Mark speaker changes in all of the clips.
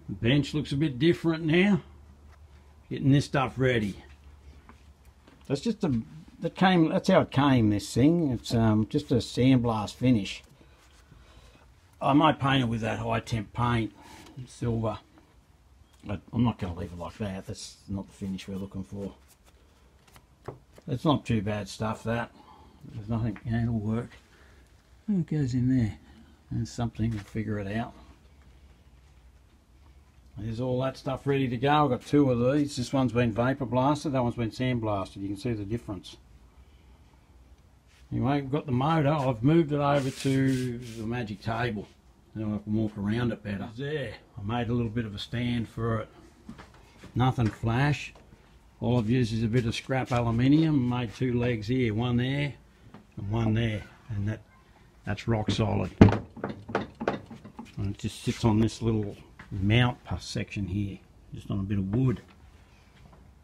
Speaker 1: The bench looks a bit different now. Getting this stuff ready. That's just that's how it came, this thing. It's just a sandblast finish. I might paint it with that high temp paint, silver. But I'm not going to leave it like that. That's not the finish we're looking for. It's not too bad stuff, that. There's nothing, it'll work. Oh, it goes in there. There's something, we'll figure it out. There's all that stuff ready to go. I've got two of these. This one's been vapor blasted, that one's been sand blasted. You can see the difference. Anyway, we've got the motor. I've moved it over to the magic table. Now I can walk around it better. There. I made a little bit of a stand for it. Nothing flash. All I've used is a bit of scrap aluminium. Made two legs here, one there and one there. And that's rock solid. And it just sits on this little mount section here, just on a bit of wood.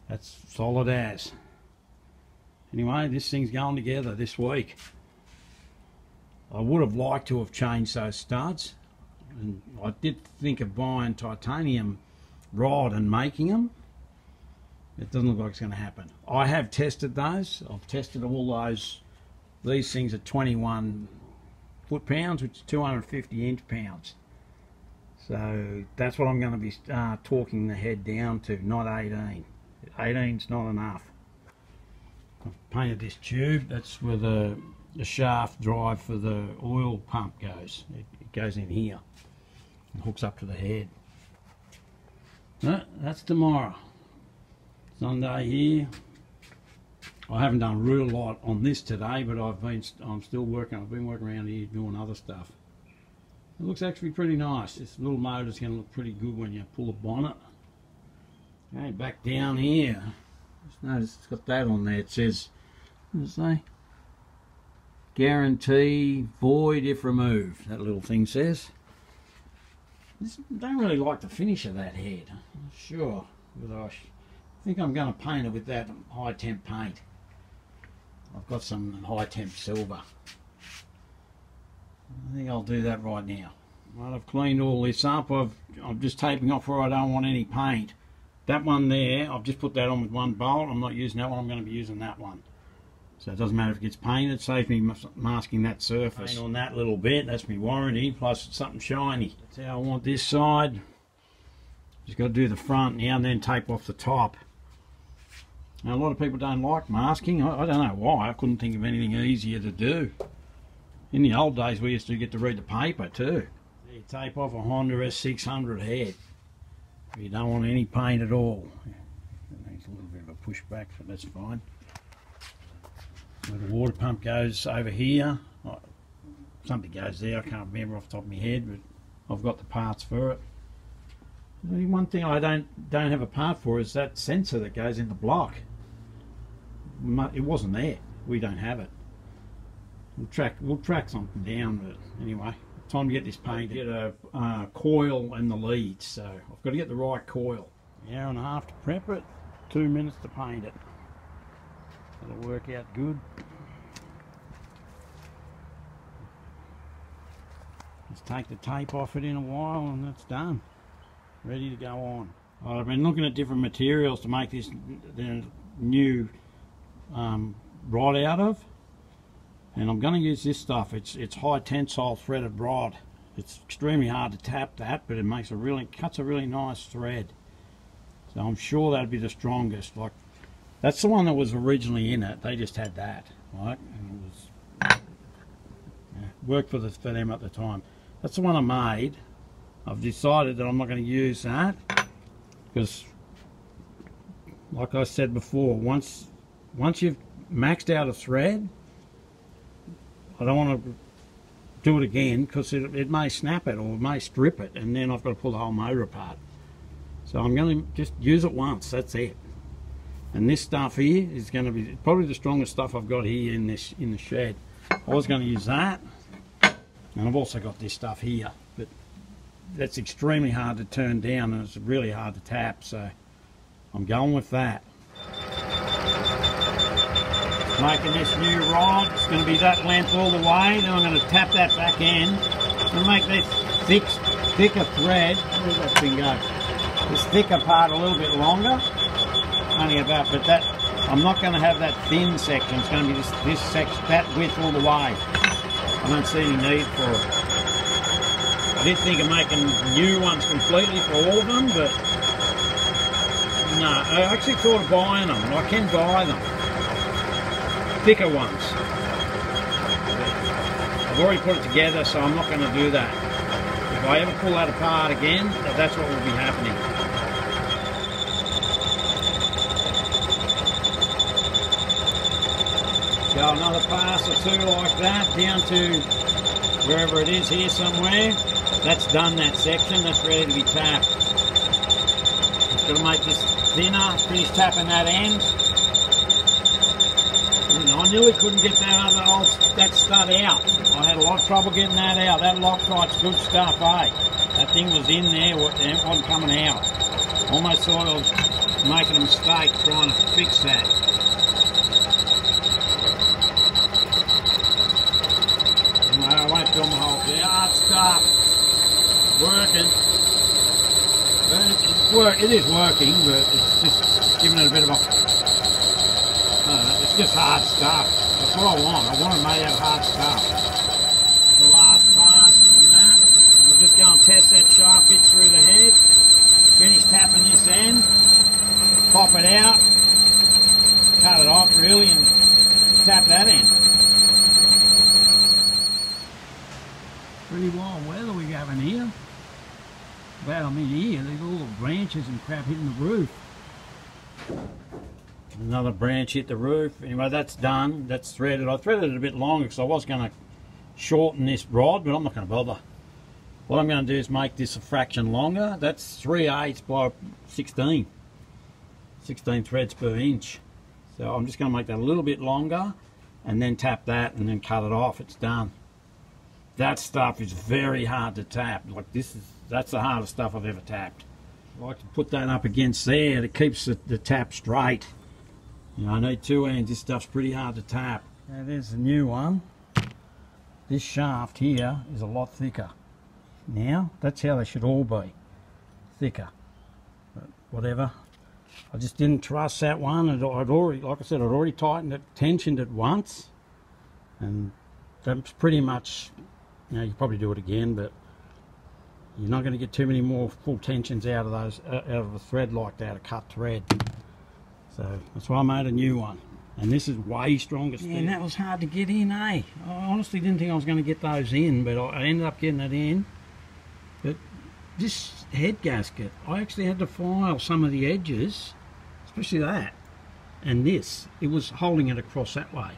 Speaker 1: That's solid as. Anyway, this thing's going together this week. I would have liked to have changed those studs, and I did think of buying titanium rod and making them. It doesn't look like it's going to happen. I have tested those. I've tested all those. These things are 21 foot-pounds, which is 250 inch-pounds. So that's what I'm going to be torquing the head down to, not 18. 18's not enough. I've painted this tube. That's where the shaft drive for the oil pump goes. It goes in here and hooks up to the head. That's tomorrow. Sunday here. I haven't done a real lot on this today, but I'm still working. I've been working around here doing other stuff. It looks actually pretty nice. This little motor's going to look pretty good when you pull the bonnet. Okay, back down here. Just notice it's got that on there. It says, what does it say? Guarantee void if removed. That little thing says. I don't really like the finish of that head. I'm sure, but I think I'm going to paint it with that high temp paint. I've got some high temp silver. I think I'll do that right now. Right, I've cleaned all this up. I'm just taping off where I don't want any paint. That one there, I've just put that on with one bolt. I'm not using that one. I'm going to be using that one. So it doesn't matter if it gets painted. It saves me masking that surface. Paint on that little bit. That's my warranty. Plus it's something shiny. That's how I want this side. Just got to do the front now and then tape off the top. Now a lot of people don't like masking. I don't know why. I couldn't think of anything easier to do. In the old days we used to get to read the paper too. You tape off a Honda S600 head. You don't want any paint at all. It needs a little bit of a pushback, but that's fine. Where the water pump goes over here. Something goes there, I can't remember off the top of my head, but I've got the parts for it. The only one thing I don't have a part for is that sensor that goes in the block. It wasn't there. We don't have it. We'll track something down, but anyway, time to get this painted. Get a coil and the leads, so I've got to get the right coil. An hour and a half to prep it, 2 minutes to paint it. That'll work out good. Just take the tape off it in a while and that's done. Ready to go on. I've been looking at different materials to make this new rod out of. And I'm going to use this stuff. It's high tensile threaded rod. It's extremely hard to tap that, but it makes cuts a really nice thread. So I'm sure that'd be the strongest. Like that's the one that was originally in it. They just had that, right? And it was worked for them at the time. That's the one I made. I've decided that I'm not going to use that because, like I said before, once you've maxed out a thread, I don't want to do it again because it may snap it or it may strip it, and then I've got to pull the whole motor apart. So I'm going to just use it once, that's it. And this stuff here is going to be probably the strongest stuff I've got here in the shed. I was going to use that, and I've also got this stuff here, but that's extremely hard to turn down and it's really hard to tap, so I'm going with that. Making this new rod, it's going to be that length all the way. Then I'm going to tap that back end to make this thicker thread. Where's that thing go? This thicker part a little bit longer. Only about, but that I'm not going to have that thin section. It's going to be this section, that width all the way. I don't see any need for it. I did think of making new ones completely for all of them, but no, I actually thought of buying them. I can buy them. Thicker ones. I've already put it together, so I'm not going to do that. If I ever pull that apart again, that's what will be happening. Go another pass or two like that, down to wherever it is here somewhere. That's done, that section, that's ready to be tapped. Just got to make this thinner, finish tapping that end. I nearly couldn't get that stud out. I had a lot of trouble getting that out. That Loctite's good stuff, eh? That thing was in there, it wasn't coming out. Almost sort of making a mistake trying to fix that. I won't film the whole thing. Hard stuff. Working. It is working, but it's just giving it a bit of a... it's just hard stuff. That's what I want. I want it made out of hard stuff. The last pass from that. And we'll just go and test that sharp bit through the head. Finish tapping this end. Pop it out. Cut it off really and tap that end. Pretty wild weather we having here. Well, I mean here, there's all the branches and crap hitting the roof. Another branch hit the roof. Anyway, that's done. That's threaded. I threaded it a bit longer because I was going to shorten this rod, but I'm not going to bother. What I'm going to do is make this a fraction longer. That's 3/8 by 16. 16 threads per inch. So I'm just going to make that a little bit longer and then tap that and then cut it off. It's done. That stuff is very hard to tap. Like that's the hardest stuff I've ever tapped. I like to put that up against there. It keeps the tap straight. You know, I need two hands. This stuff's pretty hard to tap. Now there's the new one. This shaft here is a lot thicker. Now that's how they should all be, thicker. But whatever. I just didn't trust that one. I'd already, like I said, I'd already tightened it, tensioned it once, and that's pretty much. You know, you probably do it again, but you're not going to get too many more full tensions out of those, out of a thread like that, a cut thread. So that's why I made a new one, and this is way stronger. Yeah, and that was hard to get in, eh? I honestly didn't think I was going to get those in, but I ended up getting it in. But this head gasket, I actually had to file some of the edges, especially that, and this. It was holding it across that way,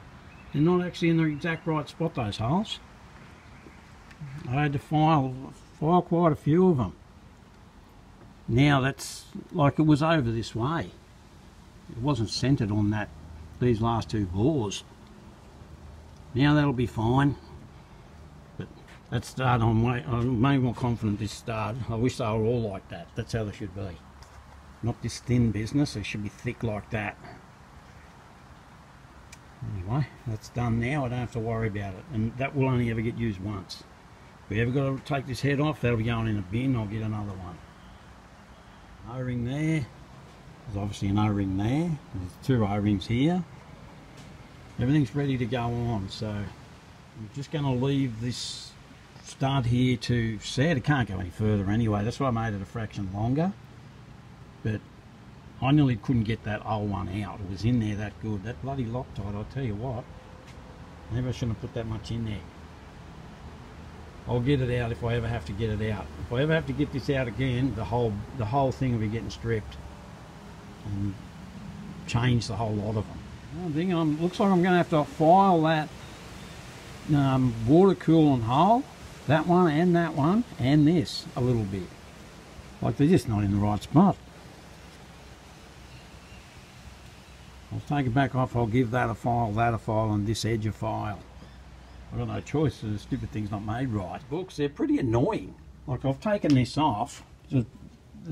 Speaker 1: and not actually in the exact right spot, those holes. I had to file quite a few of them. Now that's like it was over this way. It wasn't centered on these last two bores. Now that'll be fine. But that stud, I'm way more confident this stud. I wish they were all like that. That's how they should be. Not this thin business. They should be thick like that. Anyway, that's done now. I don't have to worry about it. And that will only ever get used once. If we ever got to take this head off, that'll be going in a bin. I'll get another one. O-ring there. There's obviously an O-ring there. There's two O-rings here. Everything's ready to go on. So I'm just going to leave this stud here to set. It can't go any further anyway. That's why I made it a fraction longer. But I nearly couldn't get that old one out. It was in there that good. That bloody Loctite, I'll tell you what. Maybe I shouldn't have put that much in there. I'll get it out if I ever have to get it out. If I ever have to get this out again, the whole thing will be getting stripped and change the whole lot of them. I think looks like I'm going to have to file that water coolant hole, that one, and this a little bit. Like they're just not in the right spot. I'll take it back off. I'll give that a file, and this edge a file. I've got no choice, the stupid thing's not made right. Books, they're pretty annoying. Like I've taken this off. There's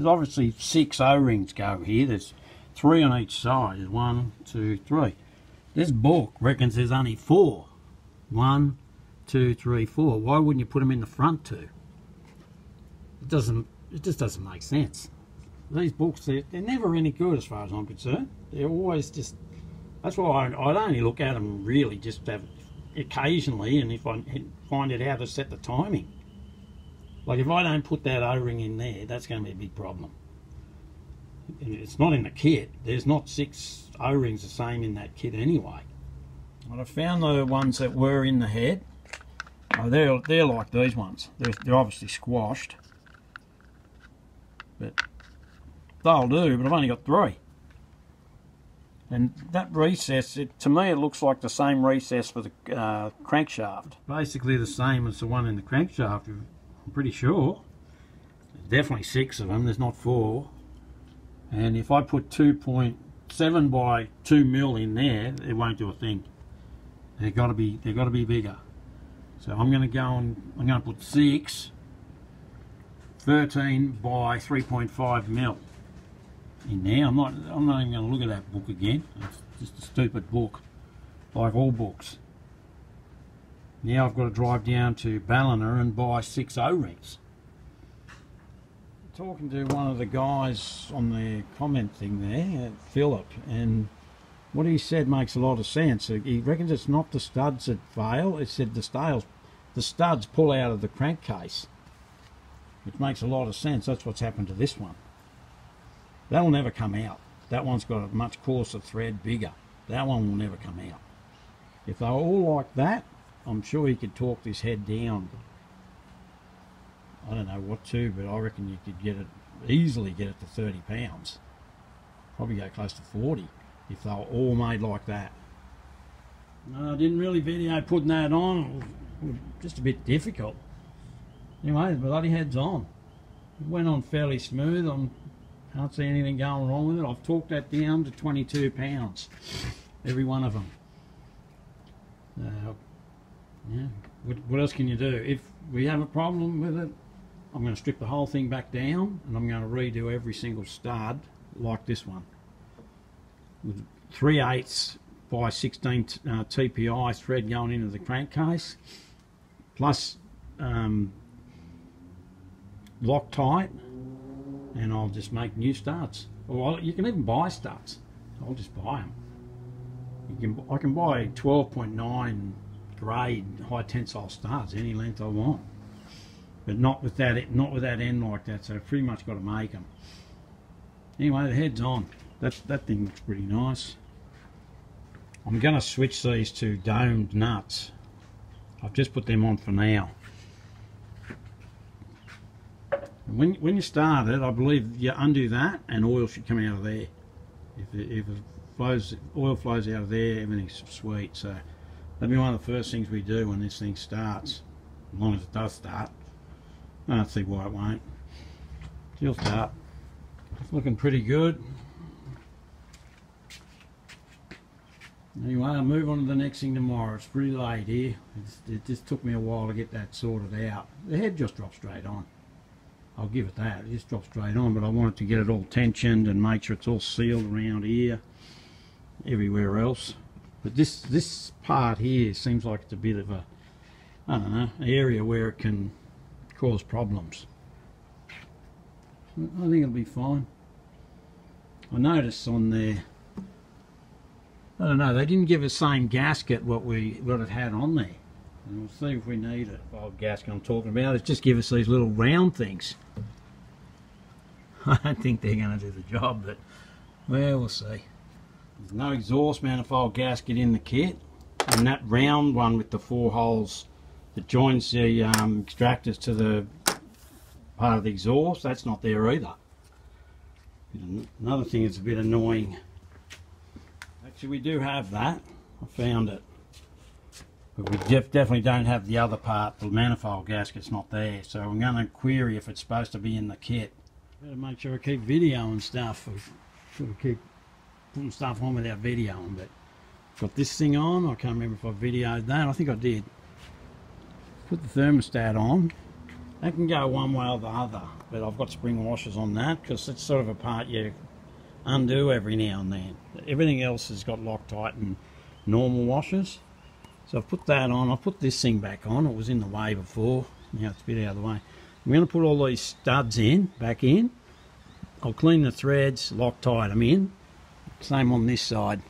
Speaker 1: obviously 6 O-rings go here. There's 3 on each side. There's 1, 2, 3. This book reckons there's only 4. 1, 2, 3, 4. Why wouldn't you put them in the front two? It just doesn't make sense. These books, they're never any good as far as I'm concerned. They're always just, that's why I'd only look at them really just occasionally, and if I find out how to set the timing. Like if I don't put that O-ring in there, that's going to be a big problem. And it's not in the kit. There's not 6 O-rings the same in that kit anyway. Well, I found the ones that were in the head. Oh, they're like these ones. They're obviously squashed, but they'll do. But I've only got 3. And that recess, to me, it looks like the same recess for the crankshaft. Basically the same as the one in the crankshaft, I'm pretty sure. There's definitely 6 of them, there's not 4. And if I put 2.7 by 2 mil in there, it won't do a thing. They've got to be bigger. So I'm going to go and I'm going to put 6 13 by 3.5 mil in there. I'm not even going to look at that book again. It's just a stupid book, like all books. Now I've got to drive down to Ballina and buy 6 O-rings. Talking to one of the guys on the comment thing there, Philip, and what he said makes a lot of sense. He reckons it's not the studs that fail. It said the studs pull out of the crankcase, which makes a lot of sense. That's what's happened to this one. That'll never come out. That one's got a much coarser thread, bigger. That one will never come out. If they were all like that, I'm sure you could torque this head down. I don't know what to, but I reckon you could easily get it to 30 pounds. Probably go close to 40 if they were all made like that. No, I didn't really video putting that on. It was just a bit difficult. Anyway, the bloody head's on. It went on fairly smooth. I can't see anything going wrong with it. I've torqued that down to 22 pounds, every one of them. Yeah. What else can you do? If we have a problem with it, I'm going to strip the whole thing back down and I'm going to redo every single stud like this one. With 3/8 by 16 TPI thread going into the crankcase, plus Loctite, and I'll just make new studs. Or you can even buy studs. I'll just buy them. I can buy 12.9 grade high tensile studs any length I want, but not with that end like that. So I've pretty much got to make them. Anyway, the head's on. That thing looks pretty nice. I'm going to switch these to domed nuts. I've just put them on for now. When you start it, I believe you undo that and oil should come out of there. If oil flows out of there, everything's sweet. So that'll be one of the first things we do when this thing starts, as long as it does start. I don't see why it won't. It'll start. It's looking pretty good. Anyway, I'll move on to the next thing tomorrow. It's pretty late here. It just took me a while to get that sorted out. The head just dropped straight on. I'll give it that. It just dropped straight on, but I wanted to get it all tensioned and make sure it's all sealed around here, everywhere else. But this part here seems like it's a bit of a, I don't know, area where it can cause problems. I think it'll be fine. I noticed on there, I don't know, they didn't give us the same gasket what it had on there. And we'll see if we need it. The old gasket I'm talking about, it's just give us these little round things. I don't think they're going to do the job, but well, we'll see. There's no exhaust manifold gasket in the kit, and that round one with the 4 holes that joins the extractors to the part of the exhaust, that's not there either. Another thing that's a bit annoying. Actually, we do have that. I found it. But we definitely don't have the other part. The manifold gasket's not there. So I'm going to query if it's supposed to be in the kit. Better make sure I keep videoing stuff. I sort of keep putting stuff on without videoing. But got this thing on. I can't remember if I videoed that. I think I did. Put the thermostat on. That can go one way or the other. But I've got spring washers on that because it's sort of a part you undo every now and then. Everything else has got Loctite and normal washers. So I've put that on. I'll put this thing back on. It was in the way before. Now it's a bit out of the way. I'm going to put all these studs back in. I'll clean the threads, Loctite them in. Same on this side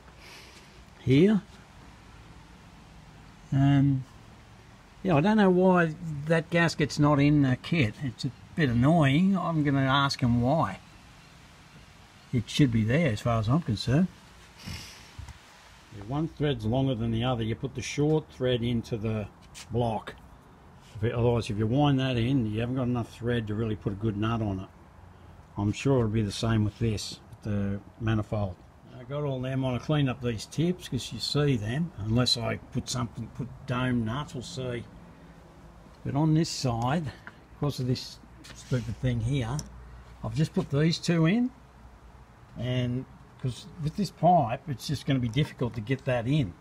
Speaker 1: here. Yeah, I don't know why that gasket's not in the kit. It's a bit annoying. I'm going to ask him why. It should be there as far as I'm concerned. If one thread's longer than the other, you put the short thread into the block. Otherwise, if you wind that in, you haven't got enough thread to really put a good nut on it. I'm sure it'll be the same with this, with the manifold. I got all them on. I cleaned up these tips because you see them. Unless I put dome nuts, we'll see. But on this side, because of this stupid thing here, I've just put these two in. And because with this pipe, it's just going to be difficult to get that in.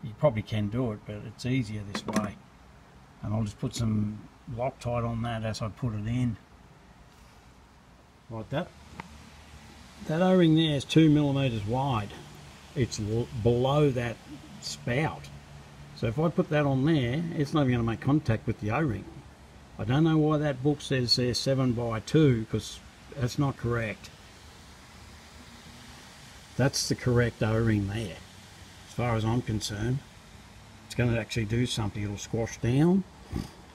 Speaker 1: You probably can do it, but it's easier this way. And I'll just put some Loctite on that as I put it in. Like that. That O-ring there is 2 millimeters wide. It's below that spout. So if I put that on there, it's not even going to make contact with the O-ring. I don't know why that book says they're 7x2, because that's not correct. That's the correct O-ring there, as far as I'm concerned. It's going to actually do something. It'll squash down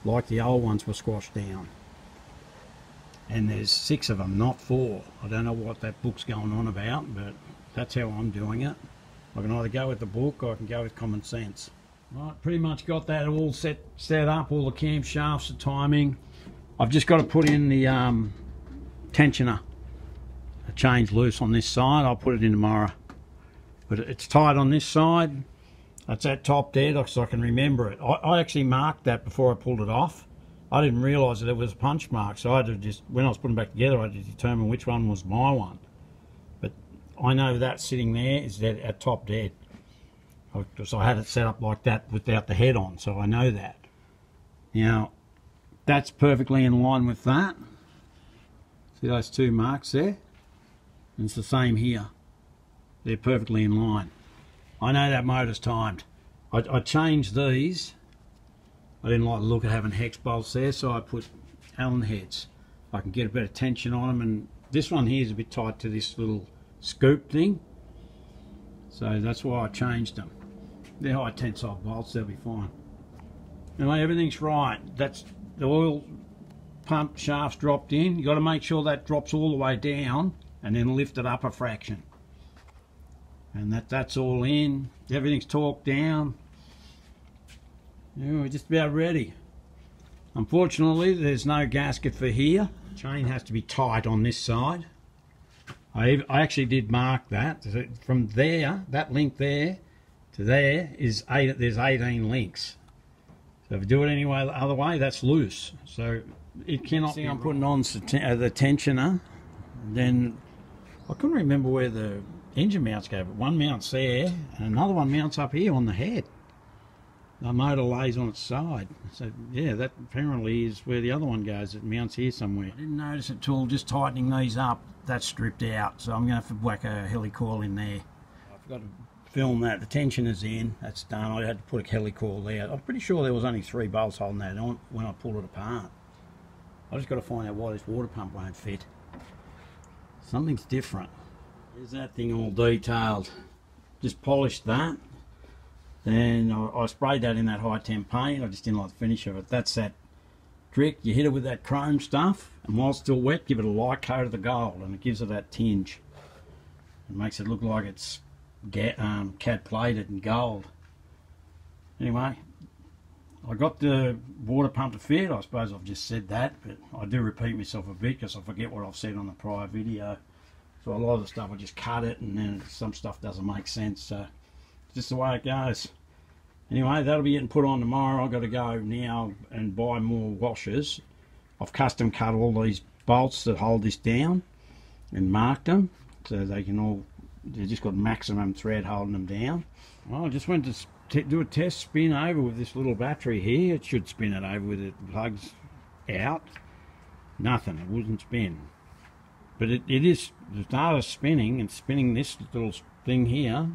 Speaker 1: like the old ones were squashed down. And there's 6 of them, not 4. I don't know what that book's going on about, but that's how I'm doing it. I can either go with the book or I can go with common sense. Right, pretty much got that all set up, all the camshafts, the timing. I've just got to put in the tensioner. A change loose on this side. I'll put it in tomorrow. But it's tight on this side. That's that top dead, so I can remember it. I actually marked that before I pulled it off. I didn't realise that it was a punch mark, so I had to just, when I was putting it back together, I had to determine which one was my one. But I know that sitting there is dead at top dead. Because I had it set up like that without the head on, so I know that. Now, that's perfectly in line with that. See those 2 marks there? And it's the same here. They're perfectly in line. I know that motor's timed. I changed these. I didn't like the look of having hex bolts there, so I put Allen heads. I can get a bit of tension on them, and this one here is a bit tight to this little scoop thing. So that's why I changed them. They're high tensile bolts, they'll be fine. Anyway, everything's right. That's the oil pump shaft's dropped in. You've got to make sure that drops all the way down and then lift it up a fraction. And that's all in. Everything's torqued down. Yeah, we're just about ready. Unfortunately, there's no gasket for here. Chain has to be tight on this side. I actually did mark that. From there, that link there to there is there's 18 links. So if you do it any way, the other way, that's loose. So it cannot be. I'm putting on the tensioner. Then I couldn't remember where the engine mounts go, but one mounts there and another one mounts up here on the head. The motor lays on its side. So yeah, that apparently is where the other one goes. It mounts here somewhere. I didn't notice it till just tightening these up. That's stripped out, so I'm going to have to whack a helicoil in there. I forgot to film that. The tensioner's in. That's done. I had to put a helicoil there. I'm pretty sure there was only 3 bolts holding that on when I pulled it apart. I just got to find out why this water pump won't fit. Something's different. There's that thing all detailed. Just polished that. Then I sprayed that in that high temp paint. I just didn't like the finish of it. That's that trick. You hit it with that chrome stuff, and while it's still wet, give it a light coat of the gold, and it gives it that tinge. It makes it look like it's cat plated in gold. Anyway, I got the water pump to fit. I suppose I've just said that, but I do repeat myself a bit because I forget what I've said on the prior video. So a lot of the stuff I just cut it, and then some stuff doesn't make sense. So it's just the way it goes. Anyway, that'll be getting put on tomorrow. I've got to go now and buy more washers. I've custom cut all these bolts that hold this down and marked them so they can all, they've just got maximum thread holding them down. Well, I just went to do a test spin over with this little battery here. It should spin it over with it plugs out. Nothing, it wouldn't spin. But it is, the started spinning and spinning this little thing here.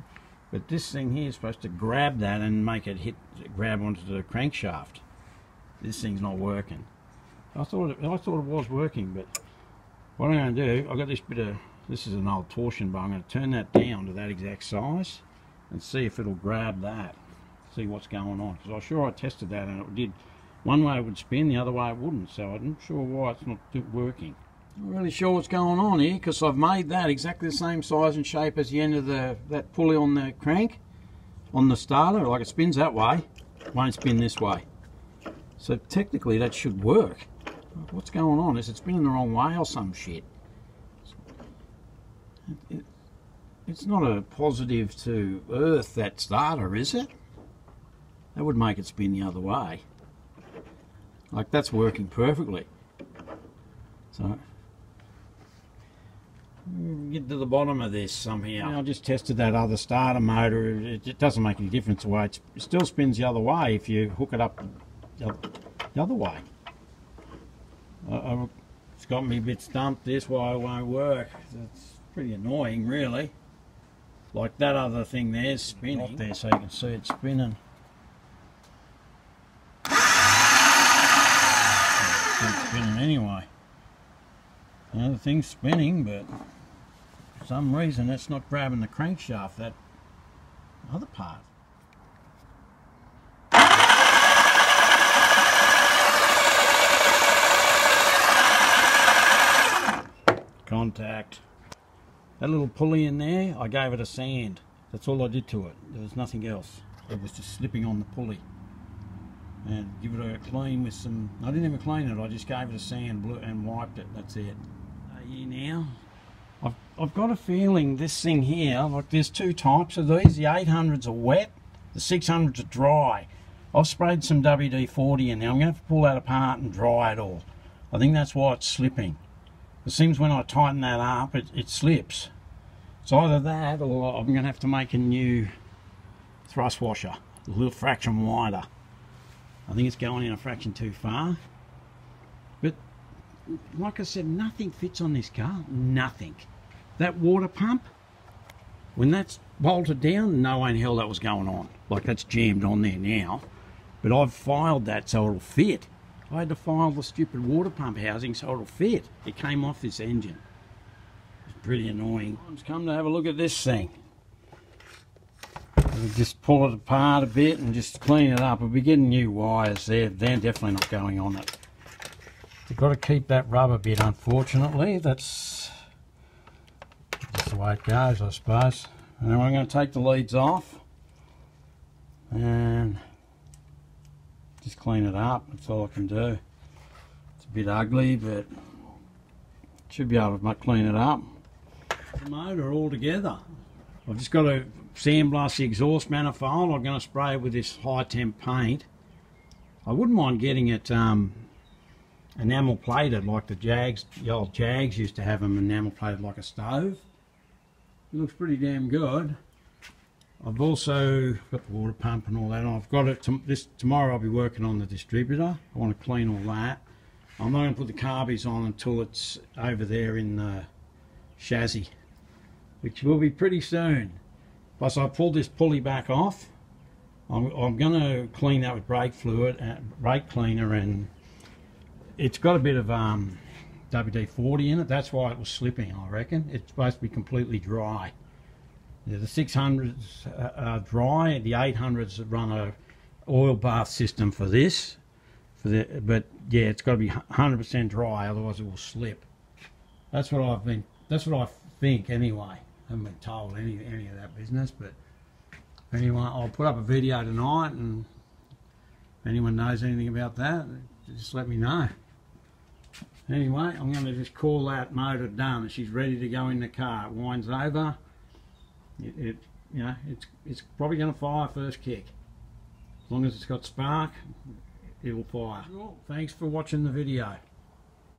Speaker 1: But this thing here is supposed to grab that and make it grab onto the crankshaft. This thing's not working. I thought it was working, but what I'm going to do, I've got this bit of, this is an old torsion bar, I'm going to turn that down to that exact size and see if it'll grab that, see what's going on. Because I'm sure I tested that and it did. One way it would spin, the other way it wouldn't, so I'm not sure why it's not working. Not really sure what's going on here, because I've made that exactly the same size and shape as the end of that pulley on the crank, on the starter. Like it spins that way, it won't spin this way. So technically that should work. What's going on? Is it spinning the wrong way or some shit? It's not a positive to earth, that starter, is it? That would make it spin the other way. Like that's working perfectly. So get to the bottom of this somehow. I just tested that other starter motor. It doesn't make any difference the way it still spins the other way if you hook it up the other way. It's got me a bit stumped. This why it won't work. It's pretty annoying, really. Like that other thing there's spinning. Up there so you can see it spinning. It's spinning anyway. The thing's spinning, but for some reason it's not grabbing the crankshaft, that other part. Contact. That little pulley in there, I gave it a sand. That's all I did to it. There was nothing else. It was just slipping on the pulley. And give it a clean with some, I didn't even clean it, I just gave it a sand and wiped it. That's it. Here now, I've got a feeling this thing here, like there's two types of these. The 800s are wet, the 600s are dry. I've sprayed some WD-40 in there. I'm going to have to pull that apart and dry it all. I think that's why it's slipping. It seems when I tighten that up, it slips. It's either that or I'm going to have to make a new thrust washer, a little fraction wider. I think it's going in a fraction too far. But like I said, nothing fits on this car. Nothing. That water pump, when that's bolted down, no way in hell that was going on. Like that's jammed on there now. But I've filed that so it'll fit. I had to file the stupid water pump housing so it'll fit. It came off this engine. It's pretty annoying. Time's come to have a look at this thing. We'll just pull it apart a bit and just clean it up. We'll be getting new wires there. They're definitely not going on it. You've got to keep that rubber bit, unfortunately. That's just the way it goes, I suppose. And then I'm going to take the leads off and just clean it up. That's all I can do. It's a bit ugly, but should be able to clean it up. The motor all together. I've just got to sandblast the exhaust manifold. I'm going to spray it with this high temp paint. I wouldn't mind getting it enamel plated like the old Jags used to have them enamel plated like a stove. It looks pretty damn good. I've also got the water pump and all that. I've got it tomorrow. I'll be working on the distributor. I want to clean all that. I'm not going to put the carbies on until it's over there in the chassis, which will be pretty soon. Plus, I pulled this pulley back off. I'm going to clean that with brake fluid, brake cleaner, and it's got a bit of WD-40 in it. That's why it was slipping, I reckon. It's supposed to be completely dry. Yeah, the 600s are dry. The 800s run a oil bath system for this. But yeah, it's got to be 100% dry, otherwise it will slip. That's what I think anyway. I haven't been told any of that business, but anyway, I'll put up a video tonight, and if anyone knows anything about that, just let me know. Anyway, I'm going to just call that motor done. She's ready to go in the car. It winds over. You know, it's probably going to fire first kick. As long as it's got spark, it'll fire. Well, thanks for watching the video.